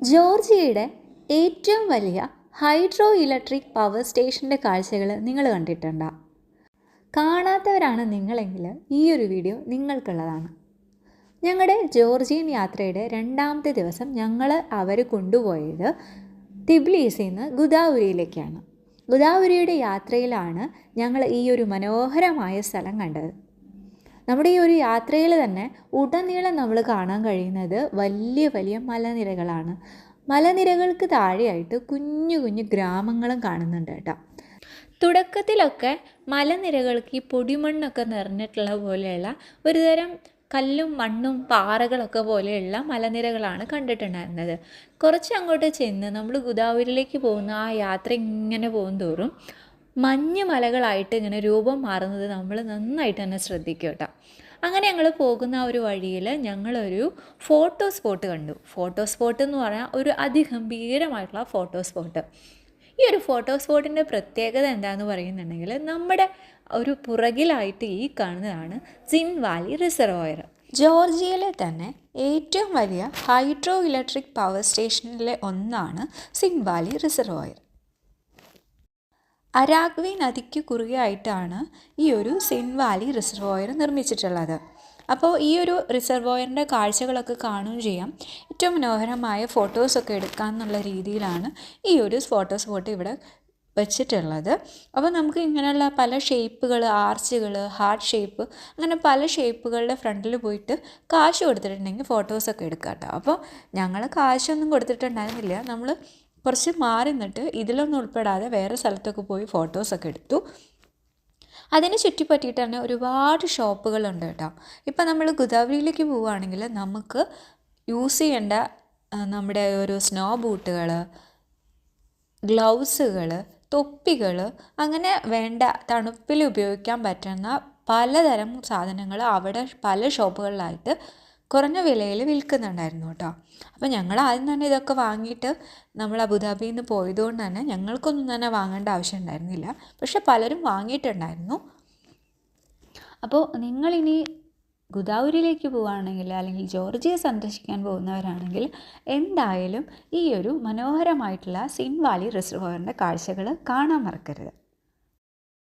ജോർജിയയുടെ ഏറ്റവും വലിയ hydro electric power സ്റ്റേഷൻ്റെ കാഴ്ചകൾ നിങ്ങൾ കണ്ടിട്ടുണ്ടോ? കാണാത്തവരാണ് നിങ്ങളെങ്കിൽ ഈ ഒരു വീഡിയോ നിങ്ങൾക്കുള്ളതാണ്. ഞങ്ങളുടെ ജോർജിയൻ യാത്രയുടെ രണ്ടാമത്തെ ദിവസം അവർ കൊണ്ടുപോയത് തിബ്ലീസിൽ നിന്ന് ഗുദാവുരിയിലേക്കാണ്. ഗുദാവുരിയുടെ യാത്രയിലാണ് ഞങ്ങൾ ഈ ഒരു മനോഹരമായ സ്ഥലം കണ്ടത്. നമ്മുടെ ഈ ഒരു യാത്രയിൽ തന്നെ ഉടനീളം നമ്മൾ കാണാൻ കഴിയുന്നത് വലിയ വലിയ മലനിരകളാണ്. മലനിരകൾക്ക് താഴെയായിട്ട് കുഞ്ഞു കുഞ്ഞു ഗ്രാമങ്ങളും കാണുന്നുണ്ട് കേട്ടോ. തുടക്കത്തിലൊക്കെ മലനിരകൾക്ക് ഈ പൊടിമണ്ണൊക്കെ നിറഞ്ഞിട്ടുള്ള പോലെയുള്ള ഒരുതരം കല്ലും മണ്ണും പാറകളൊക്കെ പോലെയുള്ള മലനിരകളാണ് കണ്ടിട്ടുണ്ടായിരുന്നത്. കുറച്ച് അങ്ങോട്ട് ചെന്ന് നമ്മൾ ഗുദാവുരിയിലേക്ക് പോകുന്ന ആ യാത്ര ഇങ്ങനെ പോകും തോറും മഞ്ഞ് മലകളായിട്ട് ഇങ്ങനെ രൂപം മാറുന്നത് നമ്മൾ നന്നായിട്ട് തന്നെ ശ്രദ്ധിക്കും കേട്ടോ. അങ്ങനെ ഞങ്ങൾ പോകുന്ന ആ ഒരു വഴിയിൽ ഞങ്ങളൊരു ഫോട്ടോ സ്പോട്ട് കണ്ടു. ഫോട്ടോ സ്പോട്ട് എന്ന് പറഞ്ഞാൽ ഒരു അതിഗംഭീരമായിട്ടുള്ള ഫോട്ടോ സ്പോട്ട്. ഈ ഒരു ഫോട്ടോ സ്പോട്ടിൻ്റെ പ്രത്യേകത എന്താണെന്ന് പറയുന്നുണ്ടെങ്കിൽ നമ്മുടെ ഒരു പുറകിലായിട്ട് ഈ കാണുന്നതാണ് സിൻ വാലി റിസർവോയർ. ജോർജിയയിലെ തന്നെ ഏറ്റവും വലിയ ഹൈഡ്രോ ഇലക്ട്രിക് പവർ സ്റ്റേഷനിലെ ഒന്നാണ് സിൻ വാലി റിസർവോയർ. അരാഗ്വേ നദിക്ക് കുറുകെയായിട്ടാണ് ഈ ഒരു സിൻ വാലി റിസർവോയർ നിർമ്മിച്ചിട്ടുള്ളത്. അപ്പോൾ ഈ ഒരു റിസർവോയറിൻ്റെ കാഴ്ചകളൊക്കെ കാണുകയും ചെയ്യാം. ഏറ്റവും മനോഹരമായ ഫോട്ടോസൊക്കെ എടുക്കാമെന്നുള്ള രീതിയിലാണ് ഈ ഒരു ഫോട്ടോ സ്പോട്ട് ഇവിടെ വെച്ചിട്ടുള്ളത്. അപ്പോൾ നമുക്ക് ഇങ്ങനെയുള്ള പല ഷേപ്പുകൾ, ആർച്ചുകൾ, ഹാർട്ട് ഷേപ്പ്, അങ്ങനെ പല ഷേപ്പുകളുടെ ഫ്രണ്ടിൽ പോയിട്ട് കാശ് കൊടുത്തിട്ടുണ്ടെങ്കിൽ ഫോട്ടോസൊക്കെ എടുക്കാം കേട്ടോ. അപ്പോൾ ഞങ്ങൾ കാശൊന്നും കൊടുത്തിട്ടുണ്ടായിരുന്നില്ല. നമ്മൾ കുറച്ച് മാറി നിന്നിട്ട് ഇതിലൊന്നും ഉൾപ്പെടാതെ വേറെ സ്ഥലത്തൊക്കെ പോയി ഫോട്ടോസൊക്കെ എടുത്തു. അതിന് ചുറ്റിപ്പറ്റിയിട്ട് തന്നെ ഒരുപാട് ഷോപ്പുകളുണ്ട് കേട്ടോ. ഇപ്പം നമ്മൾ ഗുദാവുരിയിലേക്ക് പോവുകയാണെങ്കിൽ നമുക്ക് യൂസ് ചെയ്യേണ്ട നമ്മുടെ ഒരു സ്നോ ബൂട്ടുകൾ, ഗ്ലൗസുകൾ, തൊപ്പികൾ, അങ്ങനെ വേണ്ട തണുപ്പിൽ ഉപയോഗിക്കാൻ പറ്റുന്ന പലതരം സാധനങ്ങൾ അവിടെ പല ഷോപ്പുകളിലായിട്ട് കുറഞ്ഞ വിലയിൽ വിൽക്കുന്നുണ്ടായിരുന്നു കേട്ടോ. അപ്പോൾ ഞങ്ങൾ ആദ്യം തന്നെ ഇതൊക്കെ വാങ്ങിയിട്ട് നമ്മൾ അബുദാബിയിൽ നിന്ന് പോയതുകൊണ്ട് തന്നെ ഞങ്ങൾക്കൊന്നും തന്നെ വാങ്ങേണ്ട ആവശ്യം ഉണ്ടായിരുന്നില്ല. പക്ഷെ പലരും വാങ്ങിയിട്ടുണ്ടായിരുന്നു. അപ്പോൾ നിങ്ങളിനി ഗുദാവുരിയിലേക്ക് പോവുകയാണെങ്കിൽ അല്ലെങ്കിൽ ജോർജിയ സന്ദർശിക്കാൻ പോകുന്നവരാണെങ്കിൽ എന്തായാലും ഈ ഒരു മനോഹരമായിട്ടുള്ള സിൻ വാലി റിസർവോയറിൻ്റെ കാഴ്ചകൾ കാണാൻ മറക്കരുത്.